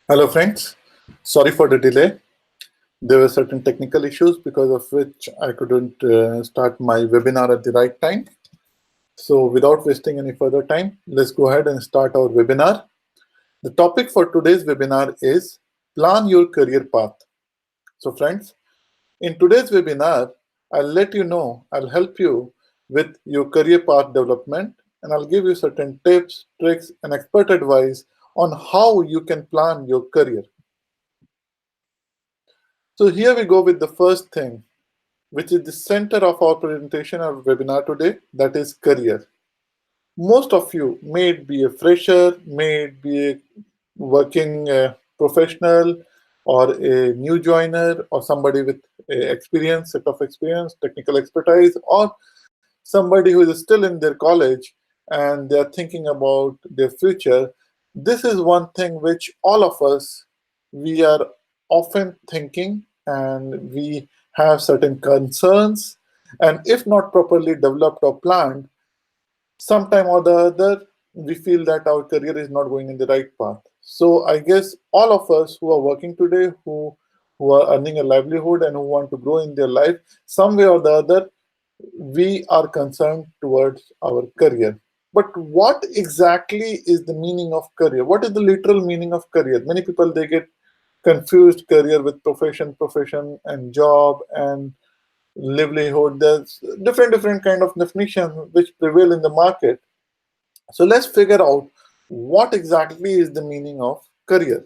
Hello friends, sorry for the delay. There were certain technical issues because of which I couldn't start my webinar at the right time. So without wasting any further time, let's go ahead and start our webinar. The topic for today's webinar is Plan Your Career Path. So friends, in today's webinar, I'll help you with your career path development, and I'll give you certain tips, tricks, and expert advice on how you can plan your career. So here we go with the first thing, which is the center of our presentation or webinar today, that is career. Most of you may it be a fresher, may it be a working professional, or a new joiner, or somebody with experience, set of experience, technical expertise, or somebody who is still in their college and they're thinking about their future. This is one thing which all of us, we are often thinking, and we have certain concerns, and if not properly developed or planned, sometime or the other, we feel that our career is not going in the right path. So I guess all of us who are working today, who are earning a livelihood and who want to grow in their life, some way or the other, we are concerned towards our career. But what exactly is the meaning of career? What is the literal meaning of career? Many people, they get confused career with profession and job and livelihood. There's different kind of definitions which prevail in the market. So let's figure out what exactly is the meaning of career.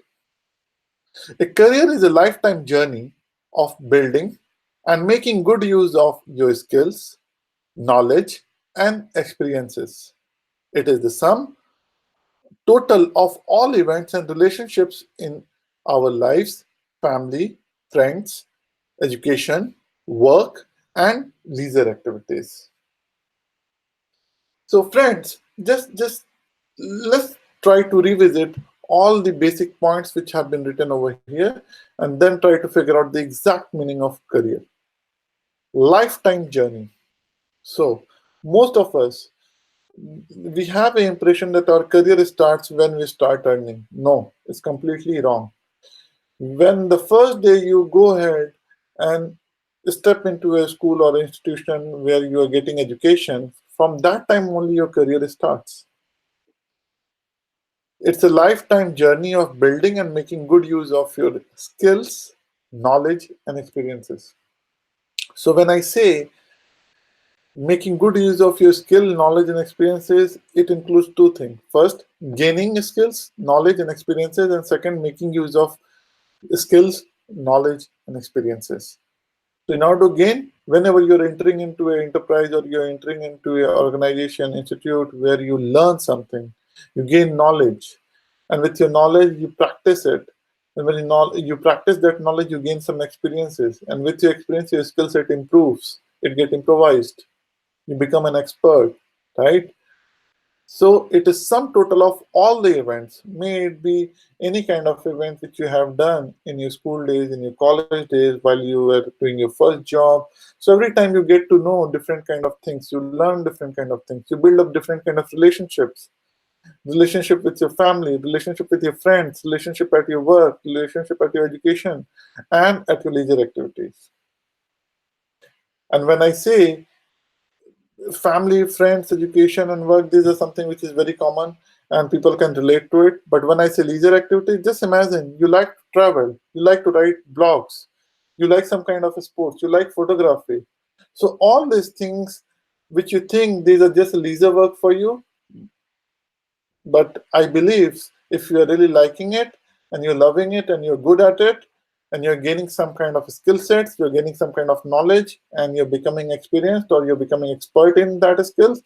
A career is a lifetime journey of building and making good use of your skills, knowledge, and experiences. It is the sum total of all events and relationships in our lives, family, friends, education, work, and leisure activities. So friends, just let's try to revisit all the basic points which have been written over here, and then try to figure out the exact meaning of career. Lifetime journey. So most of us, we have an impression that our career starts when we start earning. No, it's completely wrong. When the first day you go ahead and step into a school or institution where you are getting education, from that time only your career starts. It's a lifetime journey of building and making good use of your skills, knowledge, and experiences. So when I say making good use of your skill, knowledge, and experiences, it includes two things. First, gaining skills, knowledge, and experiences, and second, making use of skills, knowledge, and experiences. So in order to gain, whenever you're entering into an enterprise or you're entering into an organization, institute where you learn something, you gain knowledge. And with your knowledge, you practice it. And when you practice that knowledge, you gain some experiences. And with your experience, your skill set improves. It gets improvised. You become an expert, right? So it is sum total of all the events. May it be any kind of event which you have done in your school days, in your college days, while you were doing your first job. So every time you get to know different kind of things, you learn different kind of things, you build up different kind of relationships. Relationship with your family, relationship with your friends, relationship at your work, relationship at your education, and at your leisure activities. And when I say family, friends, education, and work, these are something which is very common and people can relate to it. But when I say leisure activity, just imagine you like to travel, you like to write blogs, you like some kind of sports, you like photography. So all these things which you think these are just leisure work for you, but I believe if you are really liking it and you're loving it and you're good at it and you're gaining some kind of skill sets, you're gaining some kind of knowledge and you're becoming experienced or you're becoming expert in that skills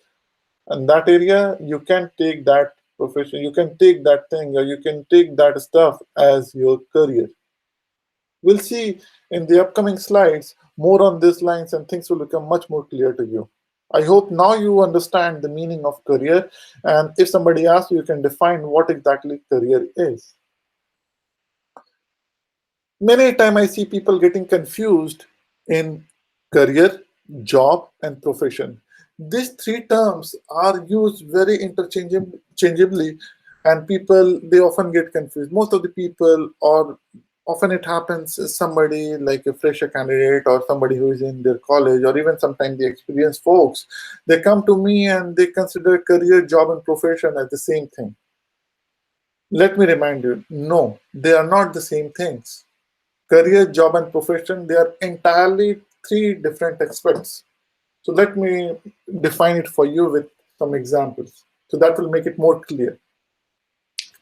and that area, you can take that profession, you can take that thing, or you can take that stuff as your career. We'll see in the upcoming slides more on these lines and things will become much more clear to you. I hope now you understand the meaning of career, and if somebody asks you, you can define what exactly career is. Many times I see people getting confused in career, job, and profession. These three terms are used very interchangeably, And people, they often get confused. Most of the people, or often it happens, somebody like a fresher candidate or somebody who is in their college, or even sometimes the experienced folks, they come to me and they consider career, job, and profession as the same thing. Let me remind you, no, they are not the same things. Career, job, and profession, they are entirely three different aspects. So let me define it for you with some examples. So that will make it more clear.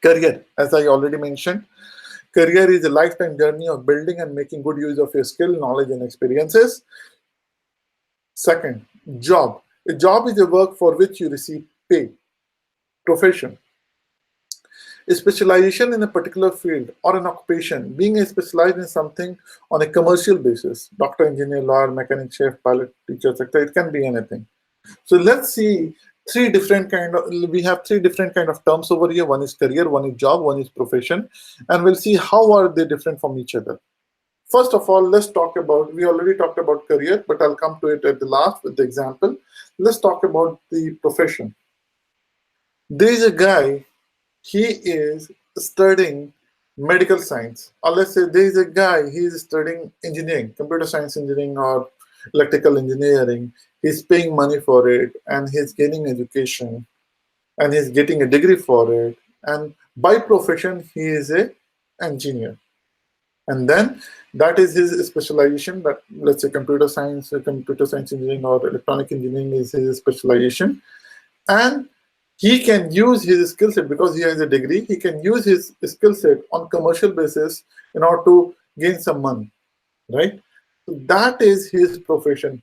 Career, as I already mentioned, career is a lifetime journey of building and making good use of your skill, knowledge, and experiences. Second, job. A job is a work for which you receive pay. Profession. A specialization in a particular field or an occupation, being a specialized in something on a commercial basis, doctor, engineer, lawyer, mechanic, chef, pilot, teacher, etc. It can be anything. So let's see we have three different kind of terms over here. One is career, one is job, one is profession, and we'll see how are they different from each other. First of all, let's talk about, we already talked about career, but I'll come to it at the last with the example. Let's talk about the profession. There is a guy, he is studying medical science, or let's say there is a guy, he is studying engineering, computer science engineering or electrical engineering. He's paying money for it and he's getting education and he's getting a degree for it, and by profession he is a engineer. And then that is his specialization, that let's say computer science engineering or electronic engineering is his specialization. And he can use his skill set because he has a degree. He can use his skill set on commercial basis in order to gain some money, right? So that is his profession.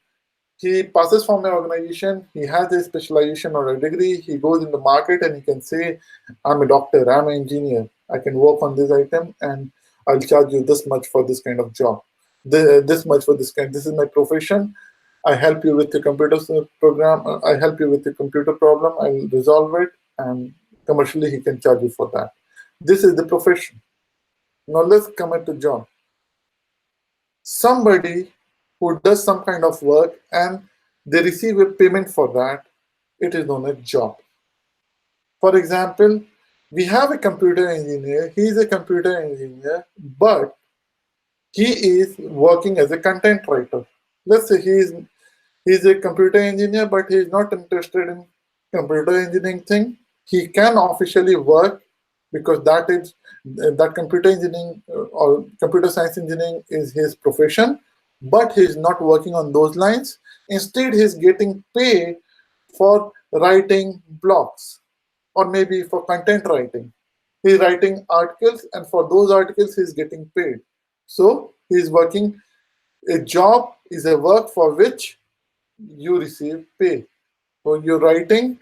He passes from an organization, he has a specialization or a degree, he goes in the market and he can say, I'm a doctor, I'm an engineer, I can work on this item and I'll charge you this much for this kind of job, this much for this kind, this is my profession. I help you with the computer program, I help you with the computer problem, I'll resolve it, and commercially he can charge you for that. This is the profession. Now let's come at the job. Somebody who does some kind of work and they receive a payment for that, it is known as job. For example, we have a computer engineer, he is a computer engineer, but he is working as a content writer. Let's say he's a computer engineer, but he is not interested in computer engineering thing. He can officially work because that computer engineering or computer science engineering is his profession, but he's not working on those lines. Instead, he's getting paid for writing blogs or maybe for content writing. He's writing articles, and for those articles, he's getting paid. So he's working. A job is a work for which you receive pay. So you're writing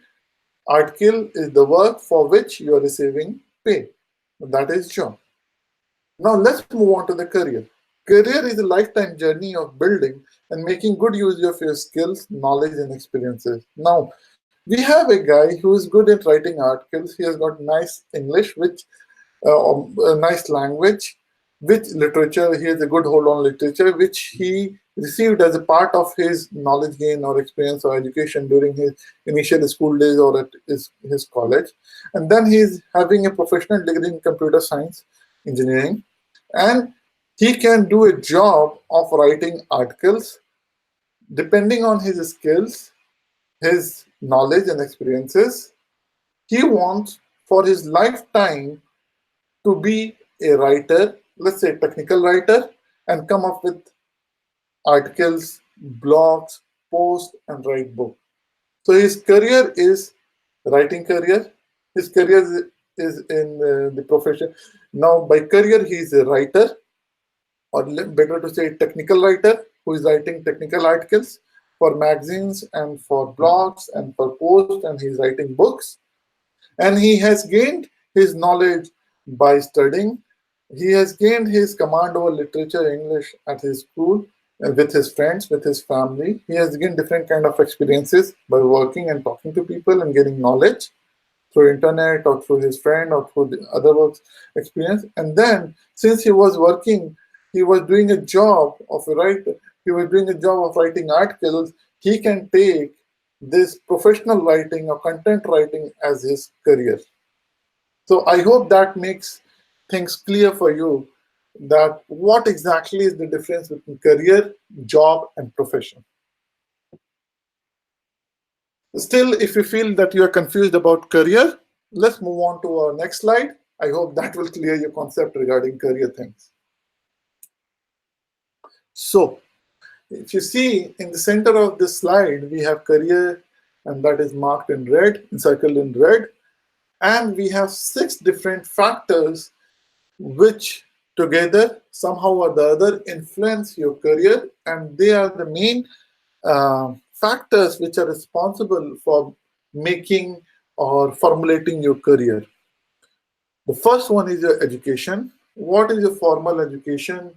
article is the work for which you are receiving pay. That is job. Now let's move on to the career. Career is a lifetime journey of building and making good use of your skills, knowledge, and experiences. Now, we have a guy who is good at writing articles. He has got nice English, which a nice language, which literature, he has a good hold on literature, which he received as a part of his knowledge gain or experience or education during his initial school days or at his college. And then he's having a professional degree in computer science engineering. And he can do a job of writing articles depending on his skills, his knowledge and experiences. He wants for his lifetime to be a writer, let's say a technical writer, and come up with articles, blogs, post, and write book. So his career is writing career. His career is in the profession. Now by career, he is a writer, or better to say technical writer, who is writing technical articles for magazines and for blogs and for posts, and he's writing books. And he has gained his knowledge by studying. He has gained his command over literature, English at his school, with his friends, with his family. He has gained different kind of experiences by working and talking to people and getting knowledge through internet or through his friend or through the other works experience. And then since he was working, he was doing a job of a writer, he was doing a job of writing articles, he can take this professional writing or content writing as his career. So I hope that makes things clear for you that what exactly is the difference between career, job, and profession. Still, if you feel that you are confused about career, let's move on to our next slide. I hope that will clear your concept regarding career things. So, if you see in the center of this slide, we have career, and that is marked in red, encircled in red. And we have 6 different factors which together somehow or the other influence your career, and they are the main factors which are responsible for making or formulating your career. The first one is your education. What is your formal education?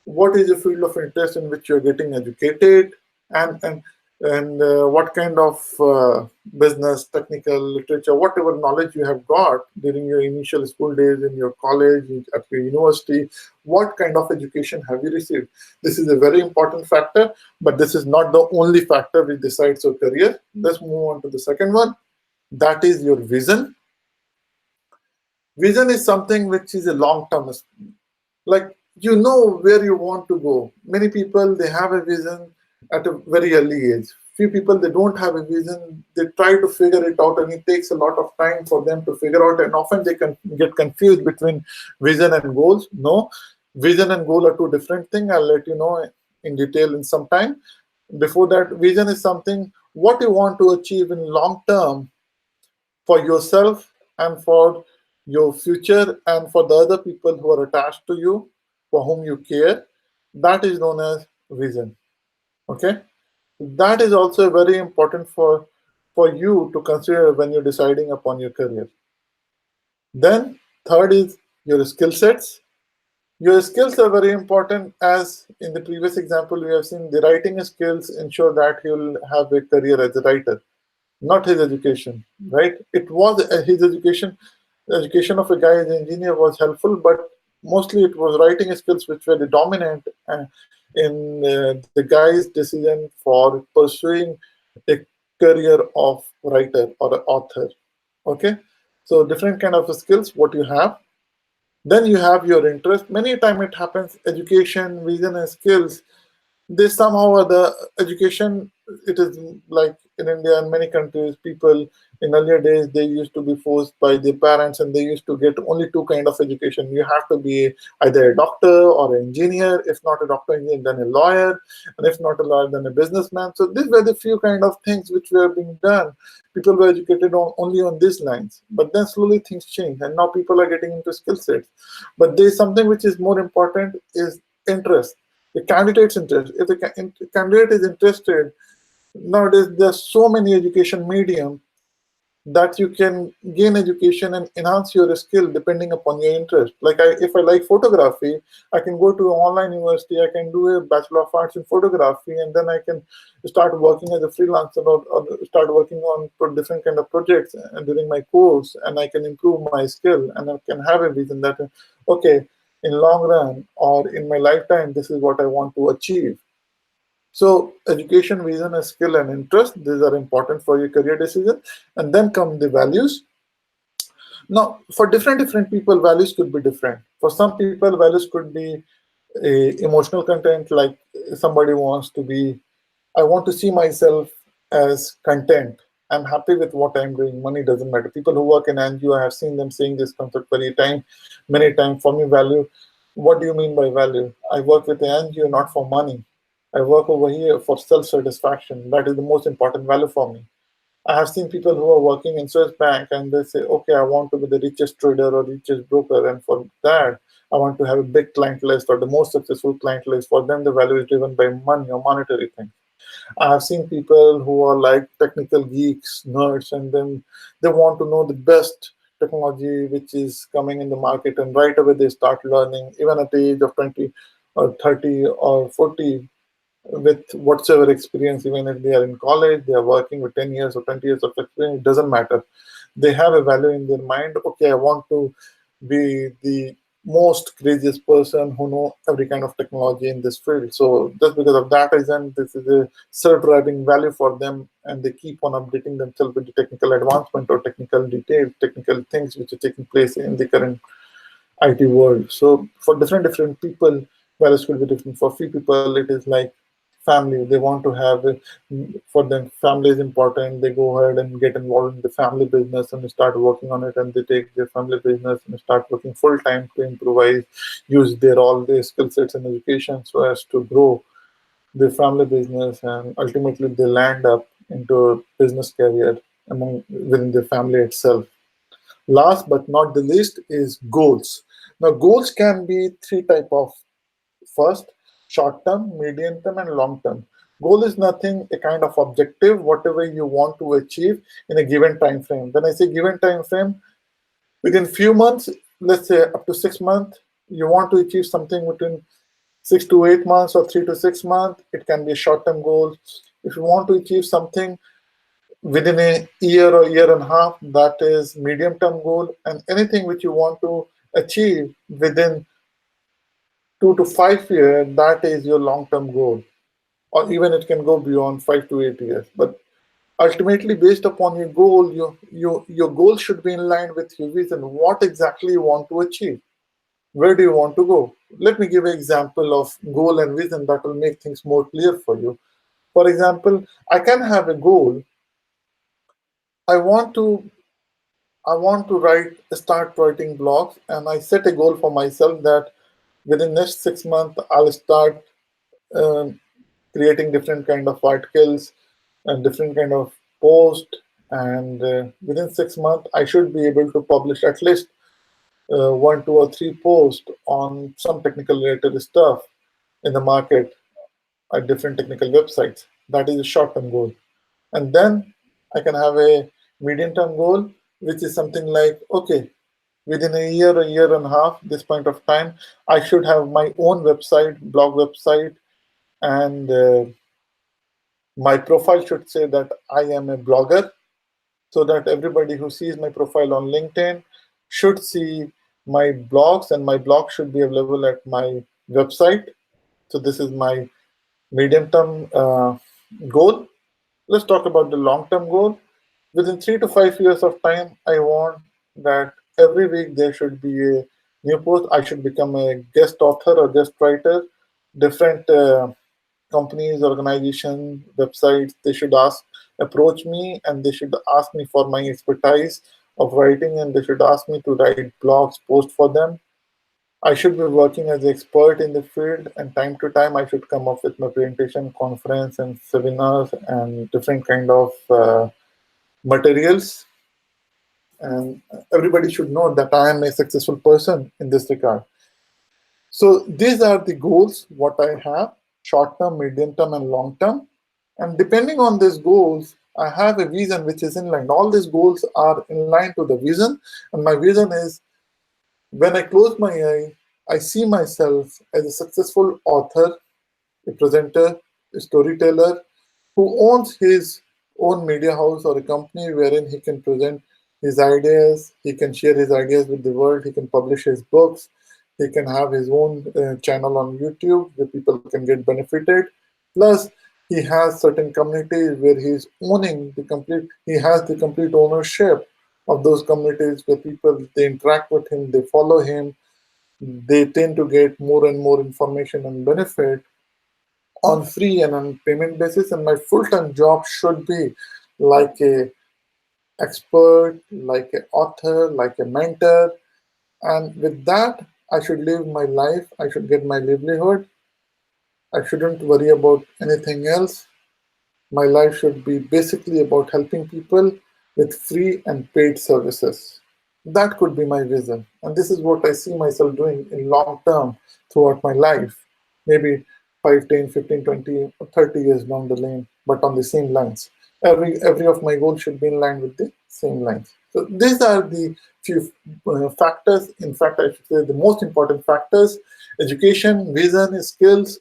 What is your field of interest in which you're getting educated? And what kind of business, technical, literature, whatever knowledge you have got during your initial school days, in your college, at your university, what kind of education have you received? This is a very important factor, but this is not the only factor which decides your career. Let's move on to the second one. That is your vision. Vision is something which is a long term, like you know where you want to go. Many people, they have a vision at a very early age. Few people, they don't have a vision, they try to figure it out, and it takes a lot of time for them to figure out, and often they can get confused between vision and goals. No, vision and goal are two different things. I'll let you know in detail in some time. Before that, vision is something what you want to achieve in long term for yourself and for your future and for the other people who are attached to you, for whom you care. That is known as vision. Okay, that is also very important for you to consider when you're deciding upon your career. Then third is your skill sets. Your skills are very important. As in the previous example we have seen, the writing skills ensure that he will have a career as a writer, not his education, right? It was his education of a guy as an engineer was helpful, but mostly it was writing skills which were the dominant in the guy's decision for pursuing a career of writer or an author. Okay, so different kind of skills what you have. Then you have your interest. Many time it happens, education, vision, and skills, they somehow or the education, it is like in India and many countries, people in earlier days, they used to be forced by their parents, and they used to get only two kind of education. You have to be either a doctor or an engineer. If not a doctor, engineer, then a lawyer, and if not a lawyer, then a businessman. So these were the few kind of things which were being done. People were educated only on these lines, but then slowly things changed, and now people are getting into skill sets. But there is something which is more important, is interest, the candidate's interest. If the candidate is interested, nowadays there are so many education medium that you can gain education and enhance your skill depending upon your interest. Like if I like photography, I can go to an online university, I can do a Bachelor of Arts in photography, and then I can start working as a freelancer, or start working on different kind of projects during my course, and I can improve my skill, and I can have a vision that, okay, in long run or in my lifetime, this is what I want to achieve. So education, vision, and skill and interest, these are important for your career decision. And then come the values. Now, for different people, values could be different. For some people, values could be emotional content, like somebody wants to be, I want to see myself as content. I'm happy with what I'm doing. Money doesn't matter. People who work in NGO, I have seen them saying this concept many times. For me, value. What do you mean by value? I work with an NGO not for money. I work over here for self-satisfaction. That is the most important value for me. I have seen people who are working in Swiss Bank, and they say, okay, I want to be the richest trader or richest broker. And for that, I want to have a big client list or the most successful client list. For them, the value is driven by money or monetary things. I have seen people who are like technical geeks, nerds, and then they want to know the best technology which is coming in the market, and right away they start learning, even at the age of 20 or 30 or 40, with whatsoever experience. Even if they are in college, they are working with 10 years or 20 years of experience, it doesn't matter. They have a value in their mind. Okay, I want to be the most craziest person who know every kind of technology in this field. So just because of that reason, this is a self-driving value for them, and they keep on updating themselves with the technical advancement or technical details, technical things which are taking place in the current IT world. So for different people, values could be different. For few people, it is like family. They want to have for them, family is important. They go ahead and get involved in the family business and start working on it, and they take their family business and start working full time to improvise, use their all their skill sets and education so as to grow their family business, and ultimately they land up into a business career among within their family itself. Last but not the least is goals. Now, goals can be three type of. First, short term, medium term, and long term. Goal is nothing a kind of objective, whatever you want to achieve in a given time frame. When I say given time frame, within few months, let's say up to 6 months, you want to achieve something within 6 to 8 months or 3 to 6 months. It can be a short term goal. If you want to achieve something within a year or year and a half, that is medium term goal. And anything which you want to achieve within 2 to 5 years, that is your long term goal. Or even it can go beyond 5 to 8 years. But ultimately, based upon your goal, your goal should be in line with your vision. What exactly you want to achieve? Where do you want to go? Let me give an example of goal and vision that will make things more clear for you. For example, I can have a goal. I want to start writing blogs, and I set a goal for myself that within next 6 months I'll start um, creating different kind of articles and different kind of post, and within 6 months I should be able to publish at least one, two, or three posts on some technical related stuff in the market at different technical websites. That is a short-term goal. And then I can have a medium-term goal, which is something like, okay, within a year and a half, this point of time, I should have my own website, blog website, and my profile should say that I am a blogger, so that everybody who sees my profile on LinkedIn should see my blogs, and my blog should be available at my website. So this is my medium-term goal. Let's talk about the long-term goal. Within 3 to 5 years of time, I want that every week there should be a new post. I should become a guest author or guest writer. Different companies, organizations, websites, they should approach me, and they should ask me for my expertise of writing, and they should ask me to write blogs, post for them. I should be working as an expert in the field, and time to time I should come up with my presentation, conference, and seminars, and different kind of materials. And everybody should know that I am a successful person in this regard. So these are the goals what I have: short term, medium term, and long term. And depending on these goals, I have a vision which is in line. All these goals are in line to the vision, and my vision is, when I close my eye, I see myself as a successful author, a presenter, a storyteller who owns his own media house or a company wherein he can present his ideas, he can share his ideas with the world, he can publish his books, he can have his own channel on YouTube where people can get benefited. Plus, he has certain communities where he's owning the complete, he has the complete ownership of those communities where people, they interact with him, they follow him, they tend to get more and more information and benefit on free and on payment basis. And my full-time job should be like a expert, like an author, like a mentor. And with that, I should live my life, I should get my livelihood, I shouldn't worry about anything else. My life should be basically about helping people with free and paid services. That could be my vision. And this is what I see myself doing in long term throughout my life. Maybe 5, 10, 15, 20, or 30 years down the lane, but on the same lines. Every of my goals should be in line with the same lines. So these are the few factors. In fact, I should say the most important factors: education, vision, skills,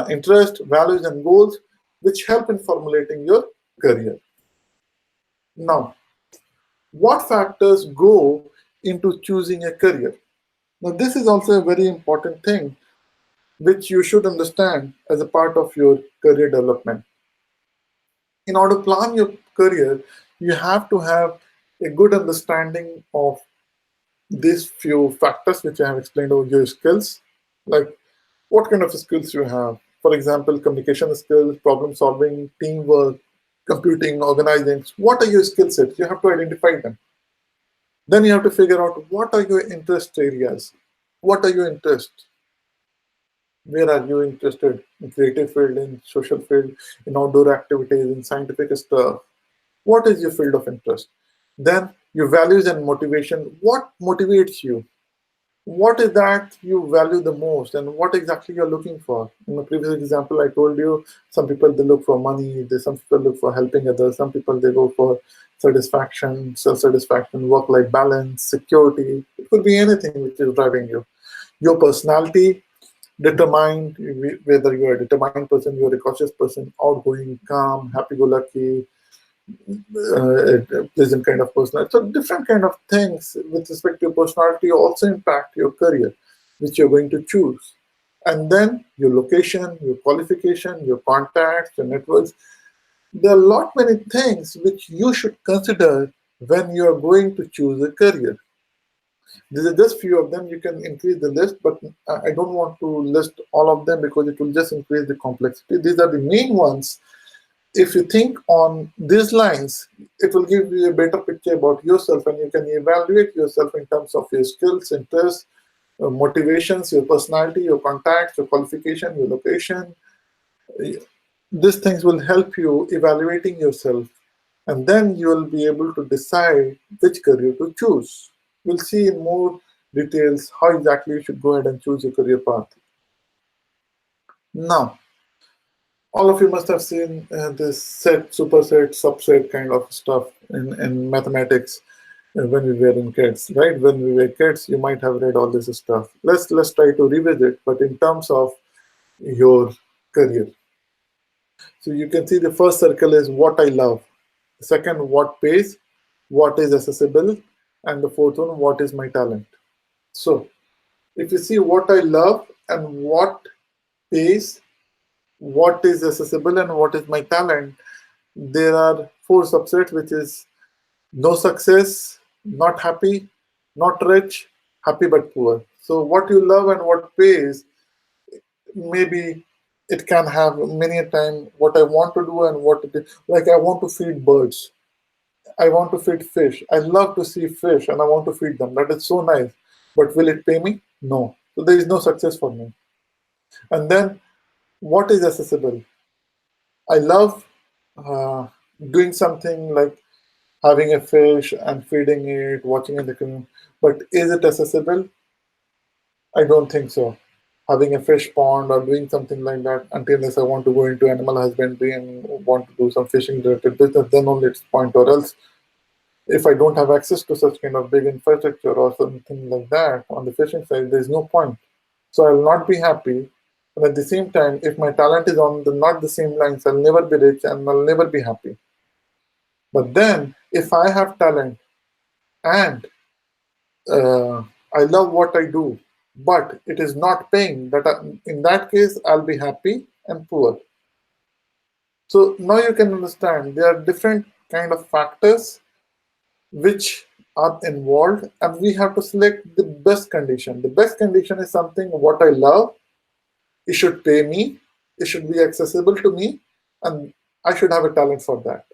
interest, values, and goals, which help in formulating your career. Now, what factors go into choosing a career? Now, this is also a very important thing which you should understand as a part of your career development. In order to plan your career, you have to have a good understanding of these few factors which I have explained over your skills, like what kind of skills you have. For example, communication skills, problem solving, teamwork, computing, organizing. What are your skill sets? You have to identify them. Then you have to figure out what are your interest areas. What are your interests? Where are you interested? In creative field, in social field, in outdoor activities, in scientific stuff. What is your field of interest? Then your values and motivation. What motivates you? What is that you value the most, and what exactly you're looking for? In the previous example, I told you some people they look for money, some people look for helping others, some people they go for satisfaction, self-satisfaction, work-life balance, security. It could be anything which is driving you. Your personality determined whether you're a determined person, you're a cautious person, outgoing, calm, happy-go-lucky, pleasant kind of personality. So different kind of things with respect to your personality also impact your career, which you're going to choose. And then your location, your qualification, your contacts, your networks. There are a lot many things which you should consider when you are going to choose a career. These are just few of them. You can increase the list, but I don't want to list all of them because it will just increase the complexity. These are the main ones. If you think on these lines, it will give you a better picture about yourself, and you can evaluate yourself in terms of your skills, interests, motivations, your personality, your contacts, your qualification, your location. These things will help you evaluating yourself, and then you will be able to decide which career to choose. We'll see in more details how exactly you should go ahead and choose your career path. Now, all of you must have seen this set, superset, subset kind of stuff in mathematics when we were in kids, right? When we were kids, you might have read all this stuff. Let's try to revisit, but in terms of your career. So you can see the first circle is what I love. The second, what pays, what is accessible, and the fourth one, what is my talent. So if you see what I love and what pays, what is accessible and what is my talent, there are four subsets, which is no success, not happy, not rich, happy but poor. So what you love and what pays, maybe it can have many a time what I want to do and what it is. Like I want to feed birds, I want to feed fish. I love to see fish and I want to feed them. That is so nice. But will it pay me? No. So there is no success for me. And then what is accessible? I love uh, doing something like having a fish and feeding it, watching it, but is it accessible? I don't think so. Having a fish pond or doing something like that, until unless I want to go into animal husbandry and want to do some fishing related business, then only it's point. Or else, if I don't have access to such kind of big infrastructure or something like that on the fishing side, there's no point. So I'll not be happy. And at the same time, if my talent is on the not the same lines, I'll never be rich and I'll never be happy. But then, if I have talent and I love what I do, but it is not paying, in that case, I'll be happy and poor. So now you can understand there are different kind of factors which are involved, and we have to select the best condition. The best condition is something what I love, it should pay me, it should be accessible to me, and I should have a talent for that.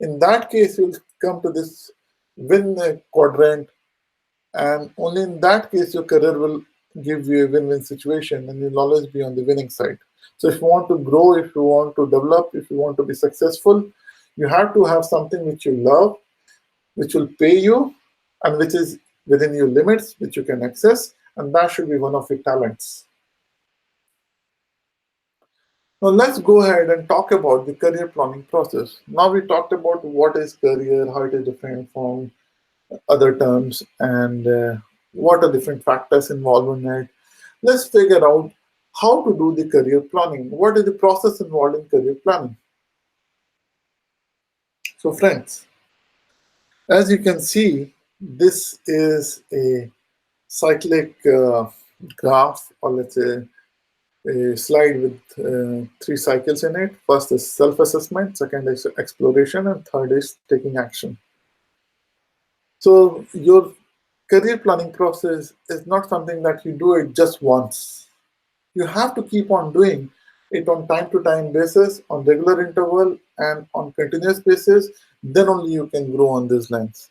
In that case, you'll come to this win quadrant, and only in that case your career will give you a win-win situation and you'll always be on the winning side. So if you want to grow, if you want to develop, if you want to be successful, you have to have something which you love, which will pay you, and which is within your limits, which you can access, and that should be one of your talents. Now let's go ahead and talk about the career planning process. Now we talked about what is career, how it is different from other terms, and what are different factors involved in it. Let's figure out how to do the career planning. What is the process involved in career planning? So friends, as you can see, this is a cyclic graph, or let's say a slide with three cycles in it. First is self-assessment, second is exploration, and third is taking action. So your career planning process is not something that you do it just once. You have to keep on doing it on time to time basis, on regular interval, and on continuous basis. Then only you can grow on these lines.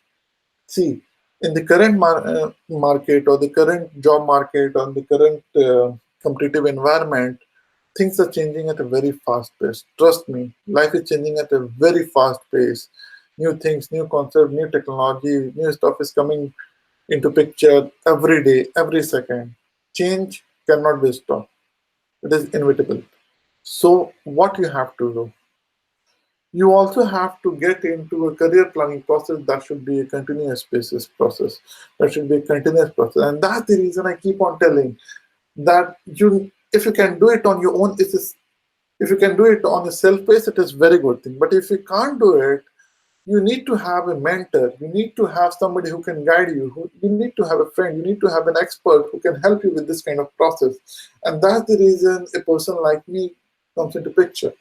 See, in the current market, or the current job market, or the current competitive environment, things are changing at a very fast pace. Trust me, life is changing at a very fast pace. New things, new concepts, new technology, new stuff is coming into picture every day, every second. Change cannot be stopped. It is inevitable. So what you have to do? You also have to get into a career planning process that should be a continuous basis process. That should be a continuous process. And that's the reason I keep on telling that if you can do it on your own, if you can do it on a self-pace, it is very good thing. But if you can't do it, you need to have a mentor. You need to have somebody who can guide you. You need to have a friend. You need to have an expert who can help you with this kind of process. And that's the reason a person like me comes into picture.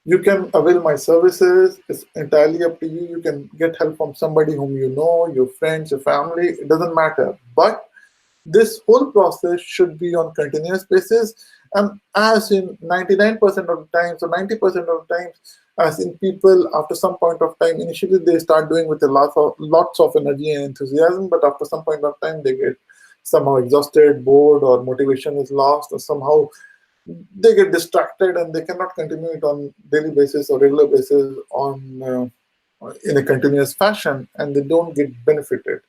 You can avail my services. It's entirely up to you. You can get help from somebody whom you know, your friends, your family. It doesn't matter. But this whole process should be on continuous basis. And as in 99% of the times, or 90% of the times, as in people, after some point of time, initially they start doing with a lots of energy and enthusiasm, but after some point of time, they get somehow exhausted, bored, or motivation is lost, or somehow they get distracted and they cannot continue it on daily basis or regular basis in a continuous fashion, and they don't get benefited.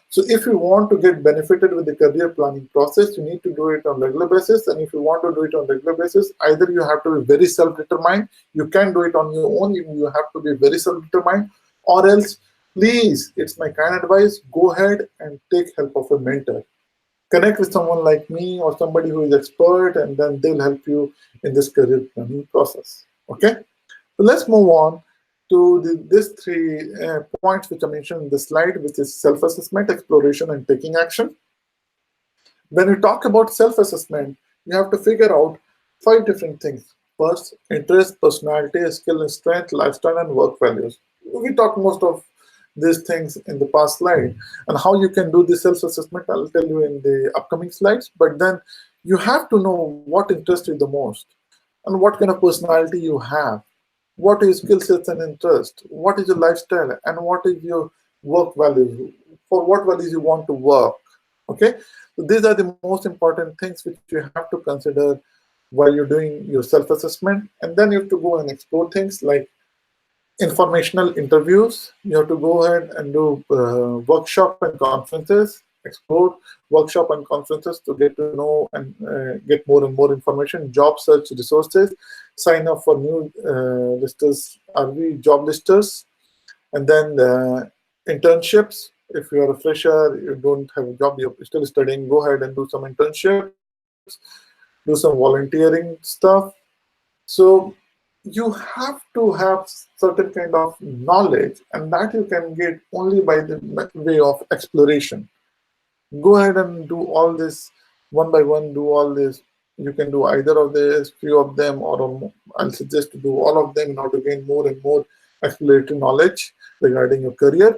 So if you want to get benefited with the career planning process, you need to do it on regular basis. And if you want to do it on regular basis, either you have to be very self-determined, you can do it on your own, you have to be very self-determined, or else, please, it's my kind advice, go ahead and take help of a mentor. Connect with someone like me or somebody who is expert, and then they'll help you in this career planning process. Okay, so let's move on to these three points which I mentioned in the slide, which is self-assessment, exploration, and taking action. When we talk about self-assessment, you have to figure out 5 different things. First, interest, personality, skill and strength, lifestyle, and work values. We talked most of these things in the past slide, and how you can do the self-assessment I'll tell you in the upcoming slides. But then you have to know what interests you the most, and what kind of personality you have, what is skill sets and interest, what is your lifestyle, and what is your work values, for what values you want to work. Okay, so these are the most important things which you have to consider while you're doing your self-assessment. And then you have to go and explore things like informational interviews. You have to go ahead and do workshop and conferences, explore workshop and conferences to get to know and get more and more information, job search resources, sign up for new listers, RV job listers, and then internships. If you are a fresher, you don't have a job, you're still studying, go ahead and do some internships, do some volunteering stuff. So you have to have certain kind of knowledge, and that you can get only by the way of exploration. Go ahead and do all this one by one, do all this. You can do either of these, few of them, or I'll suggest to do all of them in order to gain more and more exploratory knowledge regarding your career.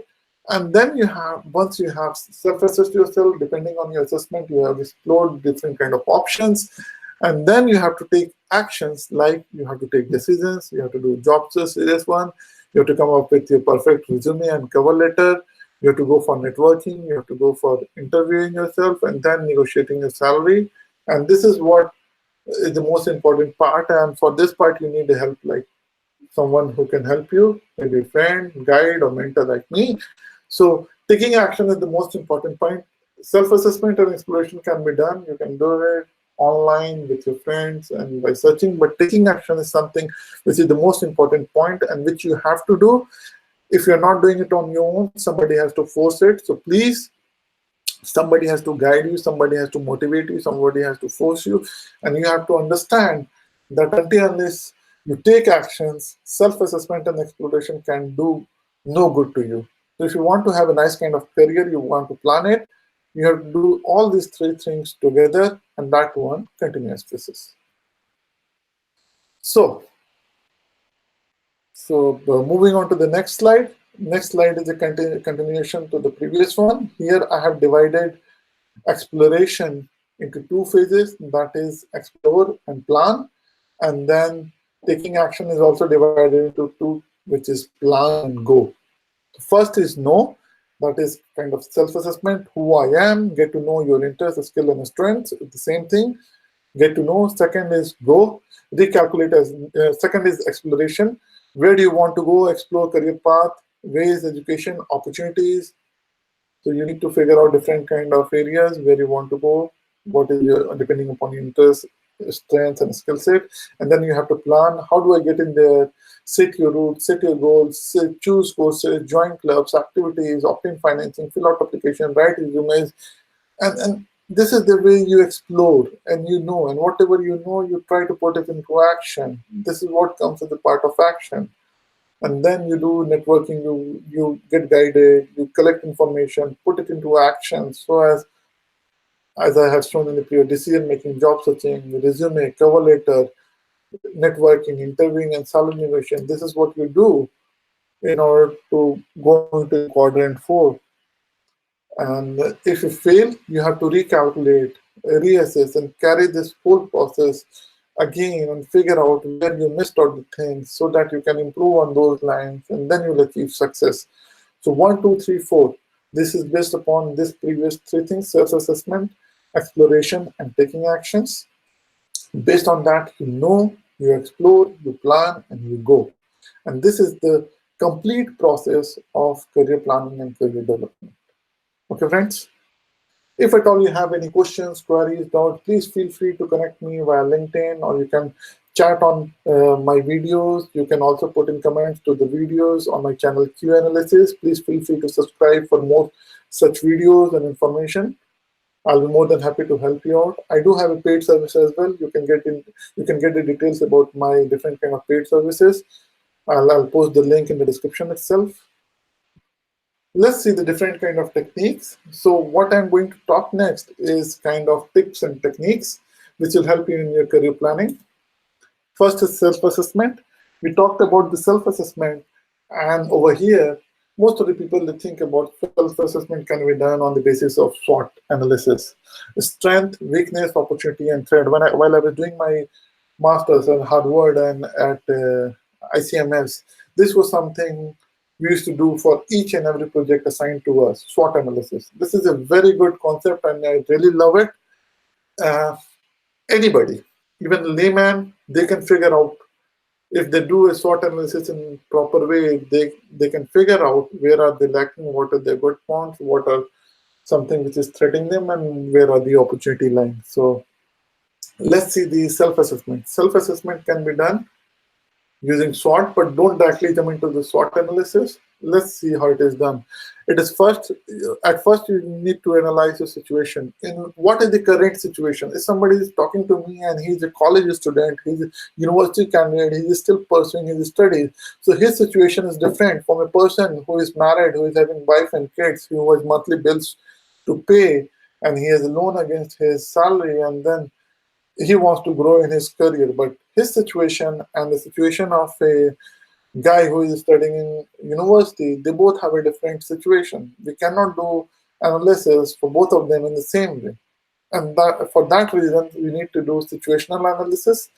And then you have, once you have self-assessed yourself, depending on your assessment, you have explored different kind of options. And then you have to take actions, like you have to take decisions, you have to do job search, serious one, you have to come up with your perfect resume and cover letter, you have to go for networking, you have to go for interviewing yourself, and then negotiating your salary. And this is what is the most important part. And for this part, you need help, like someone who can help you, maybe a friend, guide, or mentor like me. So taking action is the most important point. Self-assessment and exploration can be done. You can do it online with your friends and by searching, but taking action is something which is the most important point, and which you have to do. If you're not doing it on your own, somebody has to force it. So please, somebody has to guide you, somebody has to motivate you, somebody has to force you, and you have to understand that until unless you take actions, self-assessment and exploration can do no good to you. So if you want to have a nice kind of career, you want to plan it, You have to do all these three things together, and that one continuous basis. So, moving on to the next slide. Next slide is a continuation to the previous one. Here I have divided exploration into two phases, that is explore and plan, and then taking action is also divided into two, which is plan and go. First is know, that is kind of self-assessment, who I am, get to know your interests, skill and strengths, the same thing, get to know. Second is go, recalculate as, second is exploration, where do you want to go, explore career path, ways, education, opportunities. So you need to figure out different kind of areas where you want to go, what is your, depending upon your interest, strengths and skill set. And then you have to plan, how do I get in there, set your route, set your goals, choose courses, join clubs, activities, obtain financing, fill out application, write resumes. And this is the way you explore and you know, and whatever you know, you try to put it into action. This is what comes as a part of action. And then you do networking, you get guided, you collect information, put it into action. So as I have shown in the previous, decision making, job searching, resume, cover letter, networking, interviewing, and salary negotiation. This is what you do in order to go into quadrant 4. And if you fail, you have to recalculate, reassess, and carry this whole process again and figure out where you missed out the things so that you can improve on those lines, and then you'll achieve success. So 1, 2, 3, 4. This is based upon this previous three things: self-assessment, exploration, and taking actions. Based on that, you know, you explore, you plan, and you go. And this is the complete process of career planning and career development. Okay, friends? If at all you have any questions, queries, doubts, please feel free to connect me via LinkedIn, or you can chat on my videos. You can also put in comments to the videos on my channel Q Analysis. Please feel free to subscribe for more such videos and information. I'll be more than happy to help you out. I do have a paid service as well. You can get the details about my different kind of paid services. I'll post the link in the description itself. Let's see the different kind of techniques. So what I'm going to talk next is kind of tips and techniques which will help you in your career planning. First is self-assessment. We talked about the self-assessment, and over here, most of the people that think about self-assessment can be done on the basis of SWOT analysis: strength, weakness, opportunity, and threat. While I was doing my master's at Harvard and at ICMS, this was something we used to do for each and every project assigned to us, SWOT analysis. This is a very good concept, and I really love it. Anybody, even a layman, they can figure out, if they do a SWOT analysis in proper way, they can figure out where are they lacking, what are their good points, what are something which is threatening them, and where are the opportunity lines. So let's see the self-assessment. Self-assessment can be done using SWOT, but don't directly jump into the SWOT analysis. Let's see how it is done. It is at first you need to analyze the situation. In what is the current situation? If somebody is talking to me and he's a college student, he's a university candidate, he is still pursuing his studies. So his situation is different from a person who is married, who is having wife and kids, who has monthly bills to pay, and he has a loan against his salary, and then he wants to grow in his career. But his situation and the situation of a guy who is studying in university, they both have a different situation. We cannot do analysis for both of them in the same way. And for that reason, we need to do situational analysis.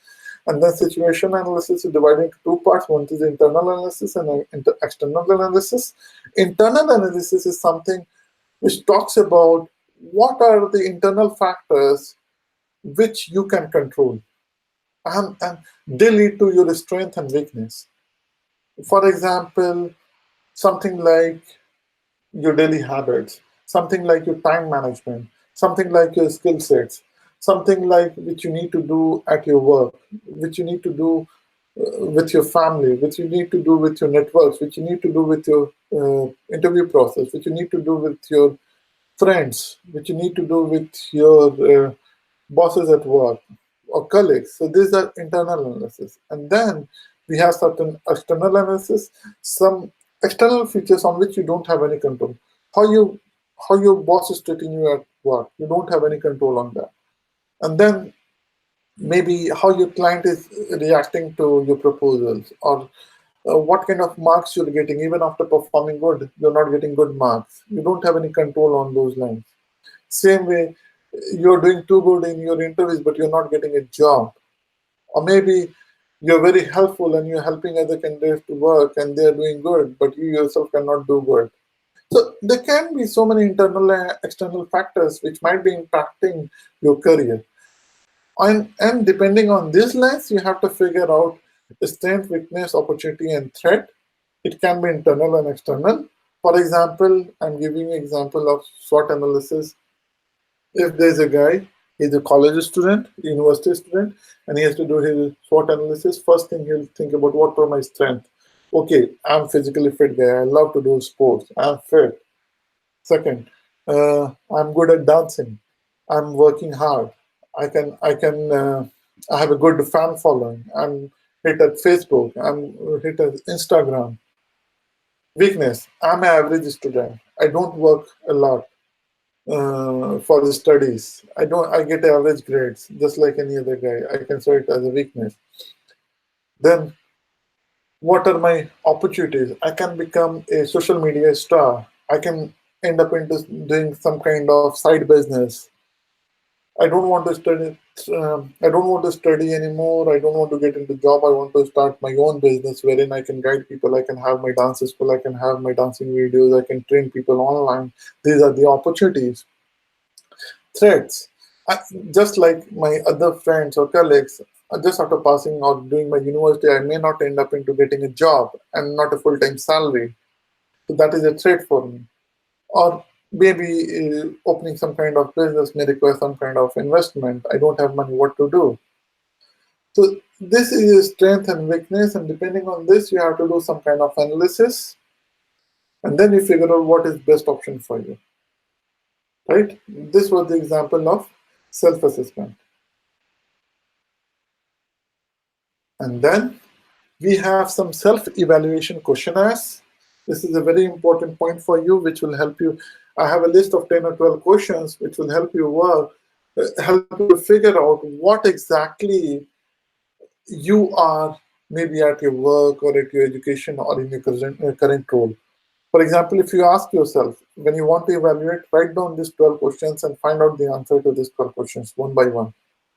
And then situation analysis is divided into two parts. One is internal analysis and external analysis. Internal analysis is something which talks about what are the internal factors which you can control, and they lead to your strength and weakness. For example, something like your daily habits, something like your time management, something like your skill sets, something like which you need to do at your work, which you need to do with your family, which you need to do with your networks, which you need to do with your interview process, which you need to do with your friends, which you need to do with your bosses at work or colleagues. So these are internal analysis. And then we have certain external analysis, some external features on which you don't have any control. How how your boss is treating you at work. You don't have any control on that. And then maybe how your client is reacting to your proposals, or what kind of marks you're getting. Even after performing good, you're not getting good marks. You don't have any control on those lines. Same way, you're doing too good in your interviews, but you're not getting a job. Or maybe you're very helpful and you're helping other candidates to work and they're doing good, but you yourself cannot do good. So there can be so many internal and external factors which might be impacting your career. And depending on this lens, you have to figure out strength, weakness, opportunity, and threat. It can be internal and external. For example, I'm giving you an example of SWOT analysis. If there's a guy, he's a college student, university student, and he has to do his SWOT analysis, first thing he'll think about, what are my strengths? Okay, I'm physically fit guy. I love to do sports. I'm fit. Second, I'm good at dancing. I'm working hard. I have a good fan following. I'm hit at Facebook. I'm hit at Instagram. Weakness, I'm an average student. I don't work a lot for the studies. I get average grades, just like any other guy. I consider it as a weakness. Then what are my opportunities? I can become a social media star. I can end up into doing some kind of side business. I don't want to study. I don't want to study anymore. I don't want to get into job. I want to start my own business wherein I can guide people. I can have my dance school. I can have my dancing videos. I can train people online. These are the opportunities. Threats. I, just like my other friends or colleagues, just after passing or doing my university, I may not end up into getting a job and not a full-time salary. So that is a threat for me. Or maybe opening some kind of business may require some kind of investment. I don't have money, what to do? So this is a strength and weakness, and depending on this, you have to do some kind of analysis, and then you figure out what is best option for you. Right? This was the example of self-assessment. And then we have some self-evaluation questionnaires. This is a very important point for you, which will help you. I have a list of 10 or 12 questions which will help you help you figure out what exactly you are, maybe at your work or at your education or in your current role. For example, if you ask yourself, when you want to evaluate, write down these 12 questions and find out the answer to these 12 questions one by one.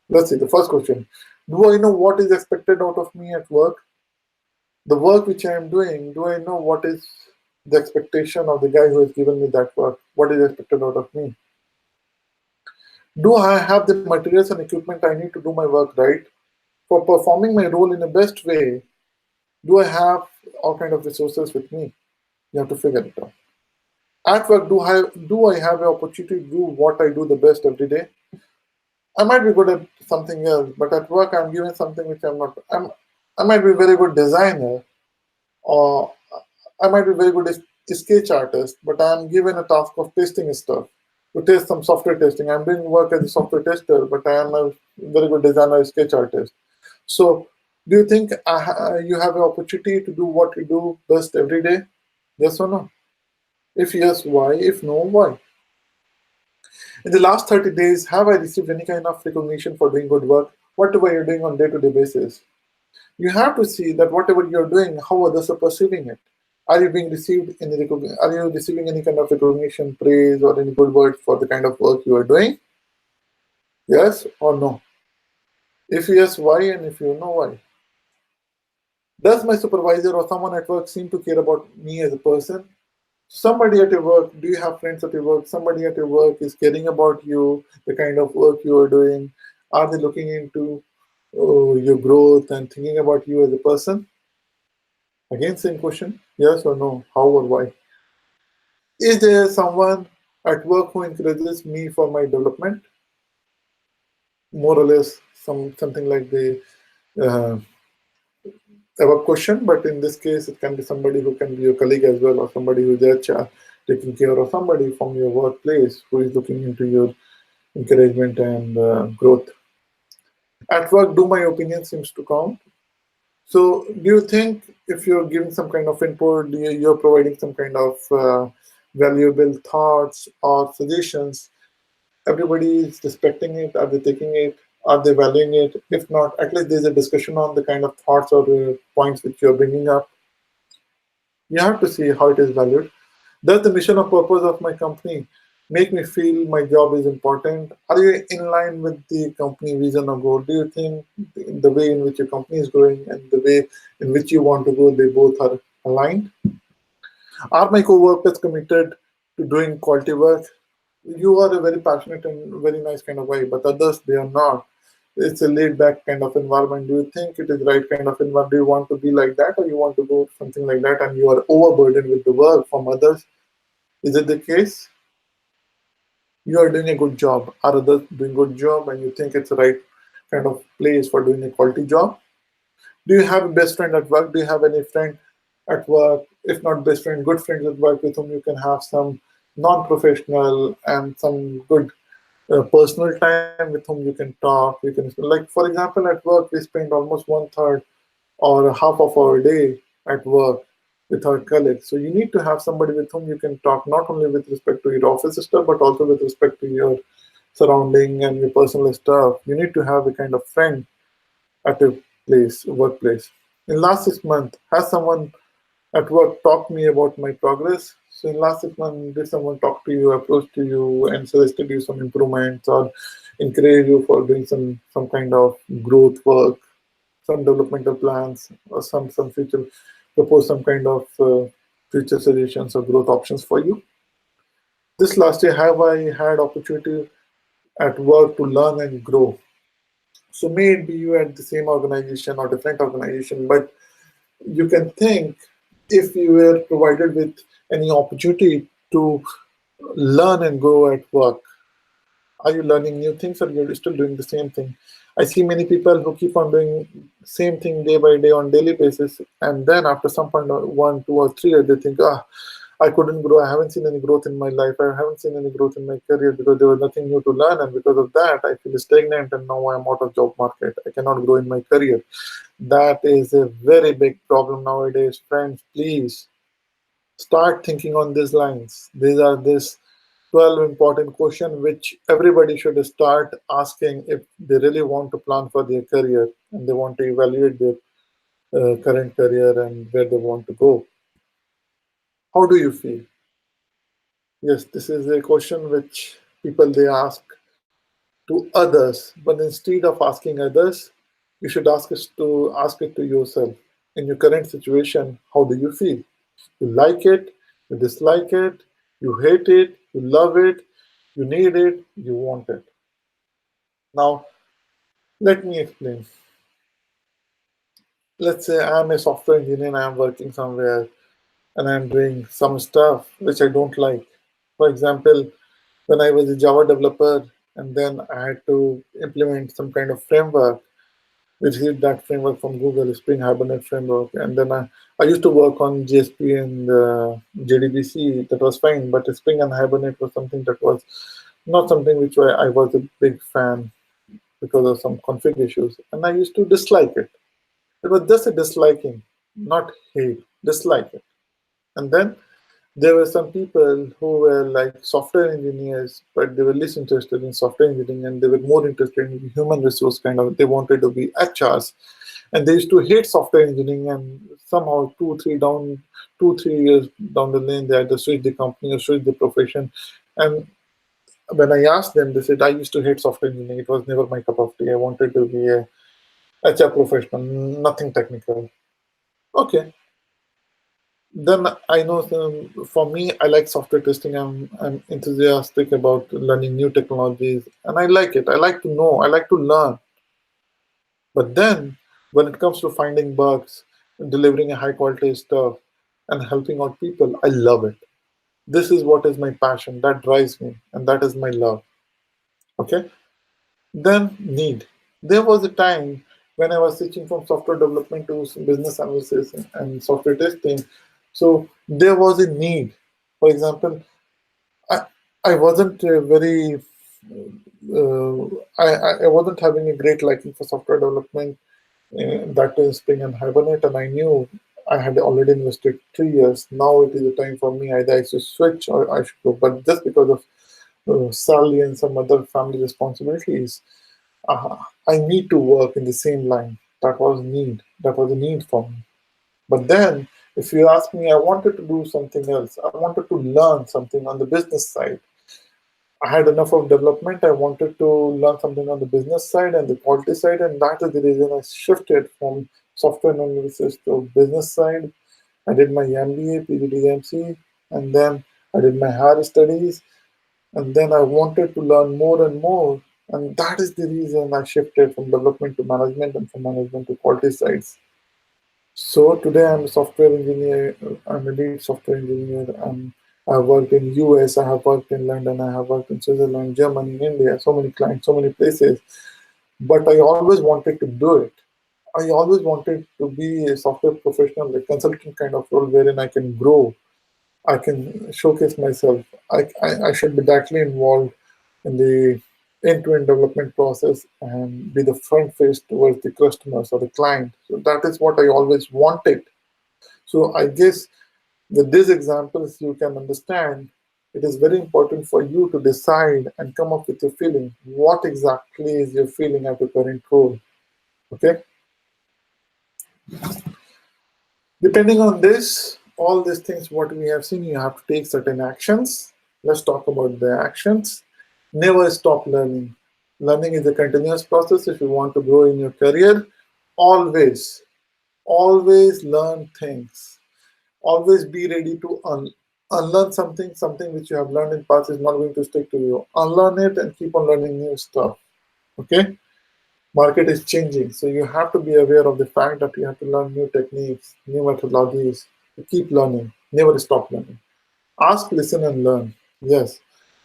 Let's see, the first question. Do I know what is expected out of me at work? The work which I am doing, do I know what is the expectation of the guy who has given me that work? What is expected out of me? Do I have the materials and equipment I need to do my work right? For performing my role in the best way, do I have all kind of resources with me? You have to figure it out. At work, do I have an opportunity to do what I do the best every day? I might be good at something else, but at work I'm given something which I'm not. I might be a very good designer, or I might be very good as a sketch artist, but I'm given a task of testing stuff, to test some software testing. I'm doing work as a software tester, but I am a very good designer, sketch artist. So, do you think you have an opportunity to do what you do best every day? Yes or no? If yes, why? If no, why? In the last 30 days, have I received any kind of recognition for doing good work? Whatever you're doing on day-to-day basis. You have to see that whatever you're doing, how others are perceiving it. Are you being received any Are you receiving any kind of recognition, praise, or any good word for the kind of work you are doing? Yes or no? If yes, why? And if you know why? Does my supervisor or someone at work seem to care about me as a person? Somebody at your work, do you have friends at your work? Somebody at your work is caring about you, the kind of work you are doing. Are they looking into your growth and thinking about you as a person? Again, same question, yes or no, how or why? Is there someone at work who encourages me for my development? More or less, something like the uh, above question, but in this case, it can be somebody who can be your colleague as well, or somebody who's HR taking care of somebody from your workplace who is looking into your encouragement and growth. At work, do my opinion seems to count? So, do you think if you're giving some kind of input, you're providing some kind of valuable thoughts or suggestions, everybody is respecting it? Are they taking it? Are they valuing it? If not, at least there's a discussion on the kind of thoughts or points which you're bringing up. You have to see how it is valued. Does the mission or purpose of my company make me feel my job is important? Are you in line with the company vision or goal? Do you think the way in which your company is growing and the way in which you want to go, they both are aligned? Are my co-workers committed to doing quality work? You are a very passionate and very nice kind of guy, but others, they are not. It's a laid back kind of environment. Do you think it is right kind of environment? Do you want to be like that, or you want to go something like that and you are overburdened with the work from others? Is it the case? You are doing a good job. Are others doing good job and you think it's the right kind of place for doing a quality job? Do you have a best friend at work? Do you have any friend at work? If not best friend, good friends at work with whom you can have some non-professional and some good personal time with whom you can talk. You can like for example at work we spend almost one third or half of our day at work with our colleagues. So you need to have somebody with whom you can talk not only with respect to your office stuff but also with respect to your surrounding and your personal stuff. You need to have a kind of friend at a workplace. In last 6 months, has someone at work talked me about my progress? So in last 6 months, did someone talk to you, approach to you, and suggested you some improvements or encourage you for doing some kind of growth work, some developmental plans, or some future propose some kind of future suggestions or growth options for you? This last year, have I had opportunity at work to learn and grow? So may it be you at the same organization or different organization, but you can think if you were provided with any opportunity to learn and grow at work, are you learning new things or you're still doing the same thing? I see many people who keep on doing same thing day by day on daily basis, and then after some point, 1, 2, or 3 years, they think, I couldn't grow. I haven't seen any growth in my life. I haven't seen any growth in my career because there was nothing new to learn, and because of that, I feel stagnant, and now I'm out of job market. I cannot grow in my career. That is a very big problem nowadays, friends. Please start thinking on these lines. These are this 12 important questions which everybody should start asking if they really want to plan for their career and they want to evaluate their current career and where they want to go. How do you feel? Yes, this is a question which people they ask to others, but instead of asking others, you should ask it to yourself. In your current situation, how do you feel? You like it, you dislike it, you hate it, you love it, you need it, you want it. Now, let me explain. Let's say I'm a software engineer and I'm working somewhere and I'm doing some stuff which I don't like. For example, when I was a Java developer and then I had to implement some kind of framework, which is that framework from Google, Spring Hibernate framework. And then I used to work on JSP and JDBC. That was fine, but Spring and Hibernate was something that was not something which I was a big fan because of some config issues. And I used to dislike it. It was just a disliking, not hate, dislike it. And then there were some people who were like software engineers, but they were less interested in software engineering and they were more interested in human resource kind of. They wanted to be HRs, and they used to hate software engineering. And somehow 2, 3 years down the lane, they either switched the company or switched the profession. And when I asked them, they said, "I used to hate software engineering. It was never my cup of tea. I wanted to be a HR professional, nothing technical." Okay, then I know for me, I like software testing. I'm enthusiastic about learning new technologies, and I like it. I like to know. I like to learn. But then, when it comes to finding bugs, delivering a high quality stuff, and helping out people, I love it. This is what is my passion. That drives me, and that is my love. Okay. Then need. There was a time when I was switching from software development to business analysis and software testing. So there was a need. For example, I, I wasn't very, I wasn't having a great liking for software development, that is Spring and Hibernate, and I knew. I had already invested 3 years. Now it is the time for me. Either I should switch or I should go. But just because of salary and some other family responsibilities, uh, I need to work in the same line. That was need. That was a need for me. But then, if you ask me, I wanted to do something else. I wanted to learn something on the business side. I had enough of development. I wanted to learn something on the business side and the quality side, and that is the reason I shifted from software analysis to business side. I did my MBA, PGDMC, and then I did my higher studies, and then I wanted to learn more and more, and that is the reason I shifted from development to management and from management to quality sides. So today I'm a software engineer. I'm a lead software engineer. I've worked in US. I have worked in London. I have worked in Switzerland, Germany, India. So many clients, so many places. But I always wanted to do it. I always wanted to be a software professional, a consultant kind of role wherein I can grow. I can showcase myself. I should be directly involved in the end-to-end development process and be the front face towards the customers or the client. So that is what I always wanted. So I guess with these examples, you can understand it is very important for you to decide and come up with your feeling. What exactly is your feeling at your current role? Okay. Depending on this, all these things, what we have seen, you have to take certain actions. Let's talk about the actions. Never stop learning. Learning is a continuous process. If you want to grow in your career, always, always learn things. Always be ready to unlearn something. Something which you have learned in past is not going to stick to you. Unlearn it and keep on learning new stuff. Okay? Market is changing, so you have to be aware of the fact that you have to learn new techniques, new methodologies. Keep learning. Never stop learning. Ask, listen, and learn. Yes,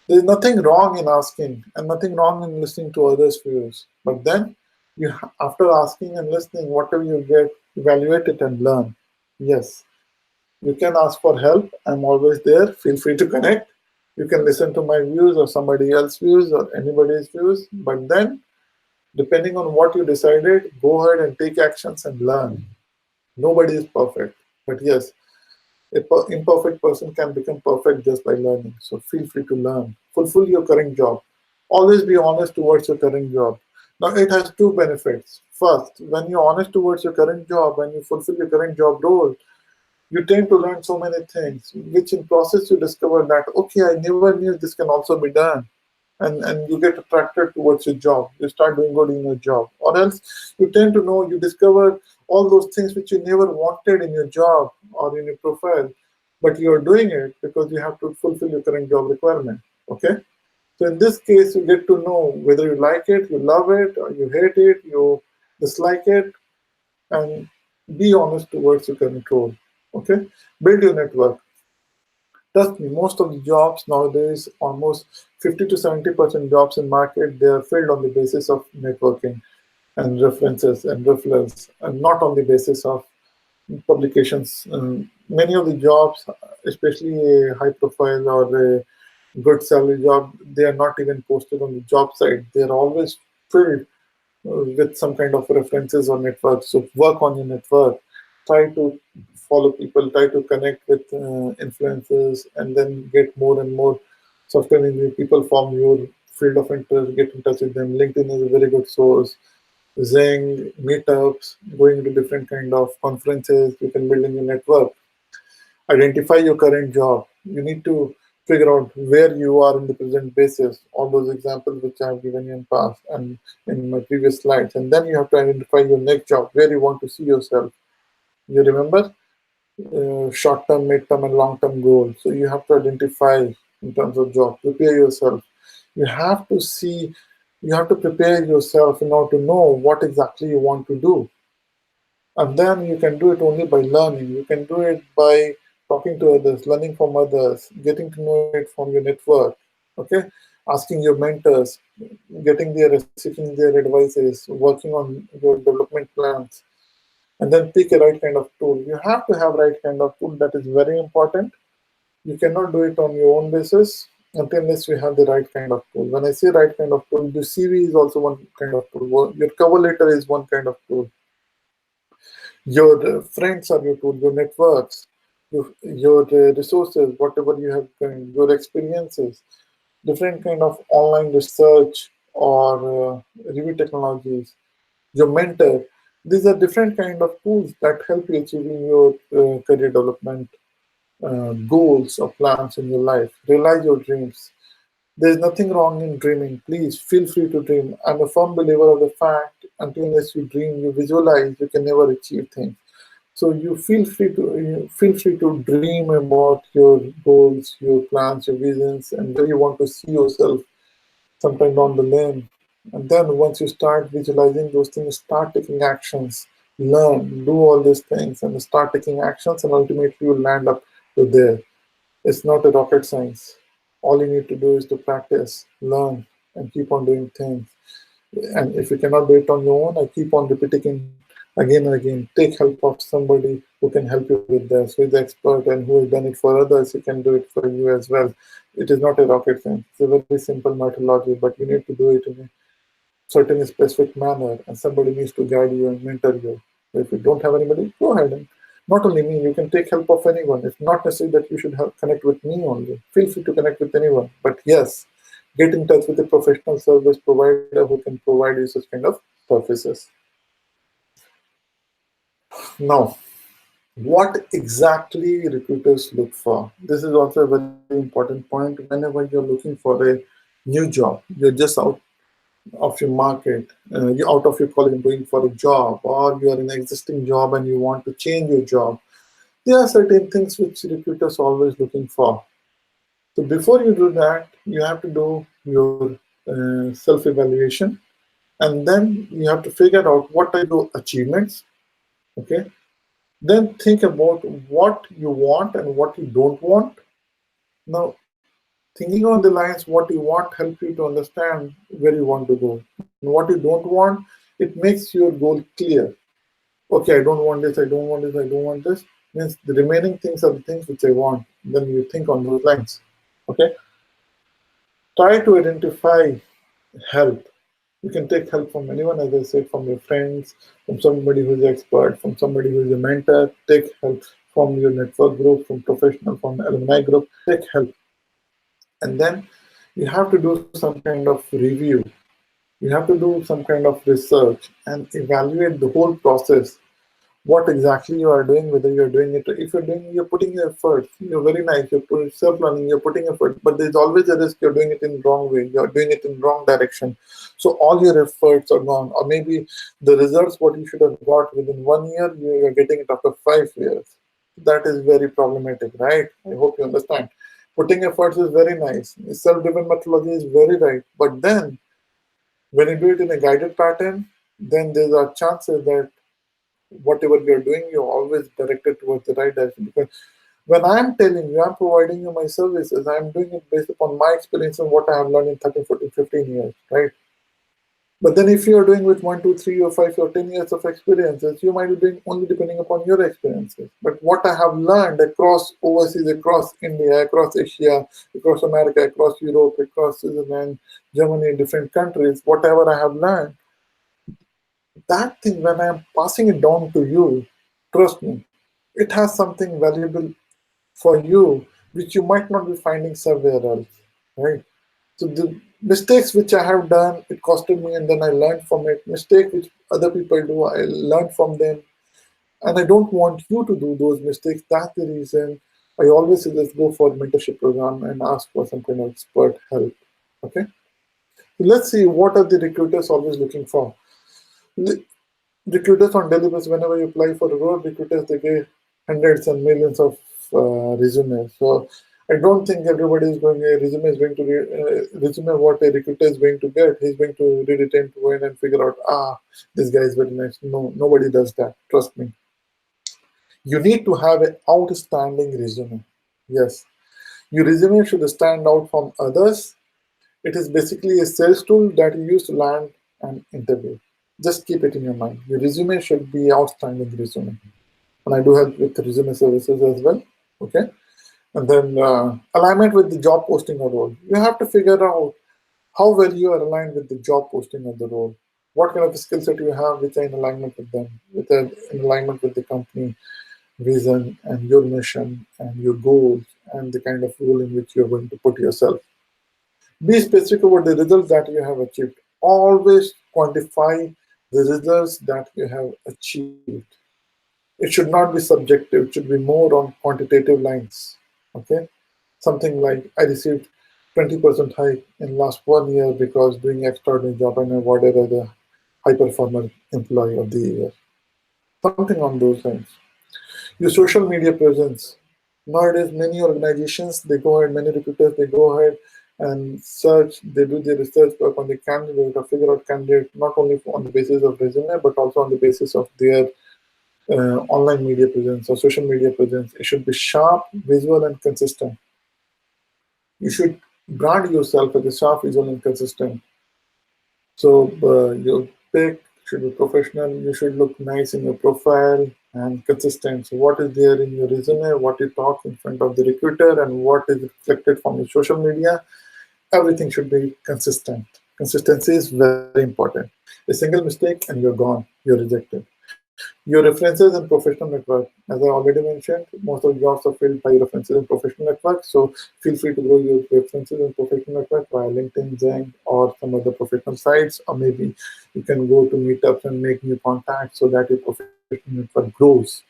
there's nothing wrong in asking and nothing wrong in listening to others' views. But then, after asking and listening, whatever you get, evaluate it and learn. Yes, you can ask for help. I'm always there. Feel free to connect. You can listen to my views or somebody else's views or anybody's views. But then, depending on what you decided, go ahead and take actions and learn. Nobody is perfect. But yes, an imperfect person can become perfect just by learning. So feel free to learn. Fulfill your current job. Always be honest towards your current job. Now, it has two benefits. First, when you're honest towards your current job, when you fulfill your current job role, you tend to learn so many things, which in process you discover that, okay, I never knew this can also be done. And you get attracted towards your job. You start doing good in your job. Or else you tend to know, you discover all those things which you never wanted in your job or in your profile, but you're doing it because you have to fulfill your current job requirement. Okay? So in this case, you get to know whether you like it, you love it, or you hate it, you dislike it, and be honest towards your current role. Okay? Build your network. Trust me, most of the jobs nowadays, almost 50 to 70% jobs in market, they are filled on the basis of networking and references and referrals, and not on the basis of publications. Many of the jobs, especially a high profile or a good salary job, they are not even posted on the job site. They are always filled with some kind of references or network. So work on your network. Try to follow people. Try to connect with influencers, and then get more and more software engineering people from your field of interest. Get in touch with them. LinkedIn is a very good source. Zing, meetups, going to different kind of conferences. You can build a new network. Identify your current job. You need to figure out where you are in the present basis, all those examples which I have given you in past and in my previous slides. And then you have to identify your next job, where you want to see yourself. You remember short-term, mid-term, and long-term goals. So you have to identify in terms of job, prepare yourself. You have to see, you have to prepare yourself in order to know what exactly you want to do. And then you can do it only by learning. You can do it by talking to others, learning from others, getting to know it from your network. Okay, asking your mentors, getting seeking their advices, working on your development plans, and then pick a right kind of tool. You have to have right kind of tool. That is very important. You cannot do it on your own basis unless you have the right kind of tool. When I say right kind of tool, the CV is also one kind of tool. Your cover letter is one kind of tool. Your friends are your tool, your networks, your resources, whatever you have gained, your experiences, different kind of online research or review technologies, your mentor. These are different kind of tools that help you achieving your career development goals or plans in your life. Realize your dreams. There's nothing wrong in dreaming. Please feel free to dream. I'm a firm believer of the fact until unless you dream, you visualize, you can never achieve things. So you feel free to dream about your goals, your plans, your visions, and where you want to see yourself sometime down the lane. And then once you start visualizing those things, start taking actions, learn, do all these things, and start taking actions, and ultimately you'll land up to there. It's not a rocket science. All you need to do is to practice, learn, and keep on doing things. And if you cannot do it on your own, I keep on repeating again and again. Take help of somebody who can help you with this, who is the expert and who has done it for others. He can do it for you as well. It is not a rocket science. It's a very simple methodology, but you need to do it in a certain specific manner, and somebody needs to guide you and mentor you. If you don't have anybody, go ahead and not only me, you can take help of anyone. It's not necessary that you should connect with me only. Feel free to connect with anyone. But yes, get in touch with a professional service provider who can provide you such kind of services. Now, what exactly recruiters look for? This is also a very important point. Whenever you're looking for a new job, you're just out of your market, you're out of your college and going for a job, or you are in an existing job and you want to change your job. There are certain things which recruiters are always looking for. So before you do that, you have to do your self-evaluation, and then you have to figure out what are your achievements. Okay, then think about what you want and what you don't want. Now, thinking on the lines what you want help you to understand where you want to go, and what you don't want, it makes your goal clear. Okay, I don't want this, I don't want this, I don't want this, means the remaining things are the things which I want. Then you think on those lines. Okay, try to identify help. You can take help from anyone, as I said, from your friends, from somebody who's an expert, from somebody who's a mentor. Take help from your network group, from professional, from alumni group. Take help. And then you have to do some kind of review. You have to do some kind of research and evaluate the whole process, what exactly you are doing, whether you're doing it. If you're doing, you're putting your effort, you're very nice, you're putting self-learning, you're putting effort, but there's always a risk you're doing it in wrong way, you're doing it in wrong direction. So all your efforts are gone, or maybe the results what you should have got within 1 year, you're getting it after 5 years. That is very problematic, right? I hope you understand. Putting efforts is very nice. Self-driven methodology is very right, but then when you do it in a guided pattern, then there are chances that whatever you're doing, you're always directed towards the right direction. Because when I'm telling you, I'm providing you my services, I'm doing it based upon my experience and what I have learned in 13, 14, 15 years, right? But then if you're doing with 1, 2, 3, or 5 or 10 years of experiences, you might be doing only depending upon your experiences. But what I have learned across overseas, across India, across Asia, across America, across Europe, across Switzerland, Germany, different countries, whatever I have learned, that thing when I'm passing it down to you, trust me, it has something valuable for you which you might not be finding somewhere else, right? So the mistakes which I have done, it costed me, and then I learned from it. Mistake which other people do, I learned from them, and I don't want you to do those mistakes. That's the reason I always suggest go for a mentorship program and ask for some kind of expert help. Okay, so let's see what are the recruiters always looking for. Recruiters on daily basis, whenever you apply for a role, recruiters they get hundreds and millions of resumes. So I don't think everybody is going. A resume is going to resume what a recruiter is going to get. He's going to read it and go in and figure out, this guy is very nice. No, nobody does that. Trust me. You need to have an outstanding resume. Yes, your resume should stand out from others. It is basically a sales tool that you use to land an interview. Just keep it in your mind. Your resume should be outstanding resume. And I do help with resume services as well. Okay. And then alignment with the job posting or role. You have to figure out how well you are aligned with the job posting of the role. What kind of skill set you have which are in alignment with them, in alignment with the company vision and your mission and your goals and the kind of role in which you're going to put yourself. Be specific about the results that you have achieved. Always quantify the results that you have achieved. It should not be subjective, it should be more on quantitative lines. Okay? Something like I received 20% hike in last 1 year because doing extraordinary job and awarded as a high performer employee of the year. Something on those lines. Your social media presence. Nowadays, many organizations, they go ahead, many recruiters, they go ahead and search, they do their research work on the candidate or figure out candidate not only on the basis of resume, but also on the basis of their online media presence or social media presence. It should be sharp, visual, and consistent. You should brand yourself as a sharp, visual, and consistent. So your pick should be professional. You should look nice in your profile and consistent. So what is there in your resume, what you talk in front of the recruiter, and what is reflected from your social media, everything should be consistent. Consistency is very important. A single mistake and you're gone, you're rejected. Your references and professional network. As I already mentioned, most of the jobs are filled by references and professional network. So feel free to grow your references and professional network via LinkedIn, Zeng, or some other professional sites. Or maybe you can go to meetups and make new contacts so that your professional network grows.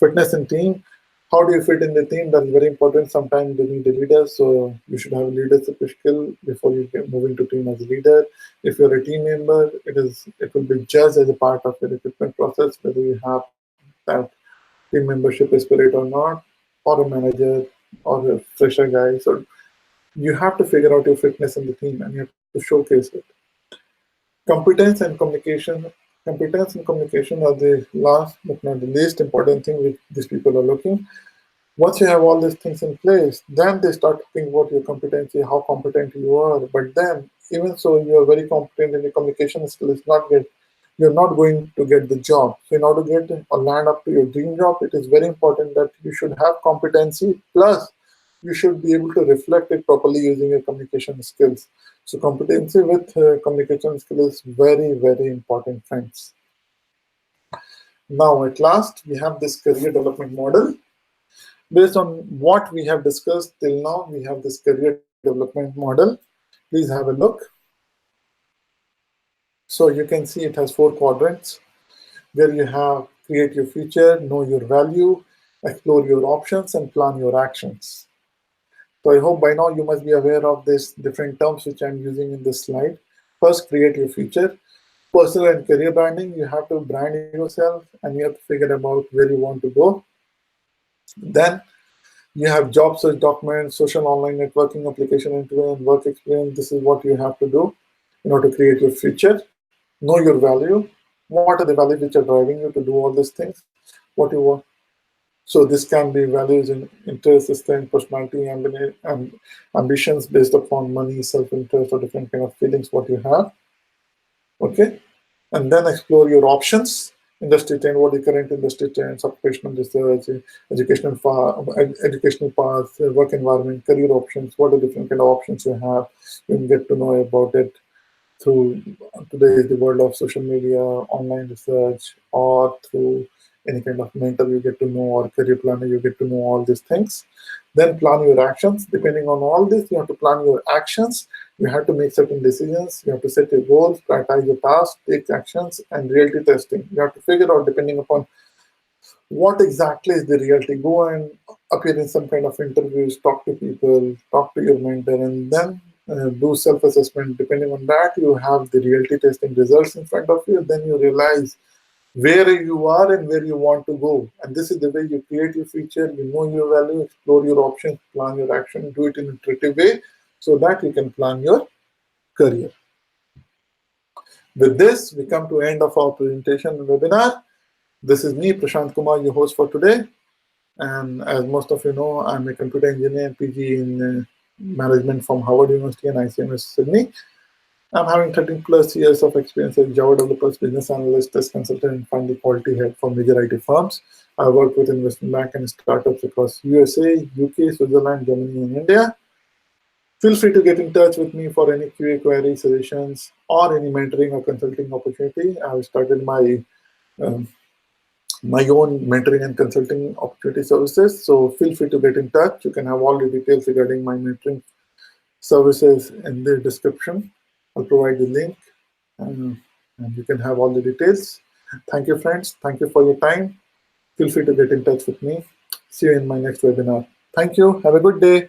Fitness and team. How do you fit in the team? That's very important. Sometimes they need a leader, so you should have a leadership skill before you get move into team as a leader. If you're a team member, it will be judged as a part of the recruitment process whether you have that team membership spirit or not, or a manager or a fresher guy. So you have to figure out your fitness in the team and you have to showcase it. Competence and communication. Competence and communication are the last but not the least important thing which these people are looking. Once you have all these things in place, then they start to think about your competency, how competent you are. But then, even so, you are very competent in the communication skill is not get, you're not going to get the job. So, in order to get or land up to your dream job, it is very important that you should have competency. Plus, you should be able to reflect it properly using your communication skills. So, competency with communication skill is very, very important, friends. Now, at last, we have this career development model. Based on what we have discussed till now, we have this career development model. Please have a look. So you can see it has 4 quadrants where you have create your future, know your value, explore your options, and plan your actions. So I hope by now you must be aware of these different terms which I'm using in this slide. First, create your future. Personal and career branding, you have to brand yourself and you have to figure about where you want to go. Then you have job search documents, social online networking, application interview, and work experience. This is what you have to do in order to create your future. Know your value. What are the values which are driving you to do all these things? What you want. So this can be values in interest, strength, personality, and ambitions based upon money, self-interest, or different kind of feelings what you have. Okay, and then explore your options. Industry trend, what the current industry trends, occupational research, educational paths, work environment, career options, what are different kind of options you have. You can get to know about it through today the world of social media, online research, or through any kind of mentor you get to know, or career planner you get to know all these things. Then plan your actions. Depending on all this, you have to plan your actions. You have to make certain decisions. You have to set your goals, prioritize your tasks, take actions, and reality testing. You have to figure out, depending upon what exactly is the reality. Go and appear in some kind of interviews, talk to people, talk to your mentor, and then do self-assessment. Depending on that, you have the reality testing results in front of you. Then you realize where you are and where you want to go. And this is the way you create your future, you know your value, explore your options, plan your action, do it in an iterative way so that you can plan your career. With this, we come to end of our presentation and webinar. This is me, Prashant Kumar, your host for today. And as most of you know, I'm a computer engineer, PG in management from Harvard University and ICMS Sydney. I'm having 13 plus years of experience as Java developers, business analyst, test consultant, and finally quality head for major IT firms. I work with investment bank and startups across USA, UK, Switzerland, Germany, and India. Feel free to get in touch with me for any QA query suggestions or any mentoring or consulting opportunity. I've started um, my own mentoring and consulting opportunity services. So feel free to get in touch. You can have all the details regarding my mentoring services in the description. I'll provide the link and you can have all the details. Thank you, friends. Thank you for your time. Feel free to get in touch with me. See you in my next webinar. Thank you. Have a good day.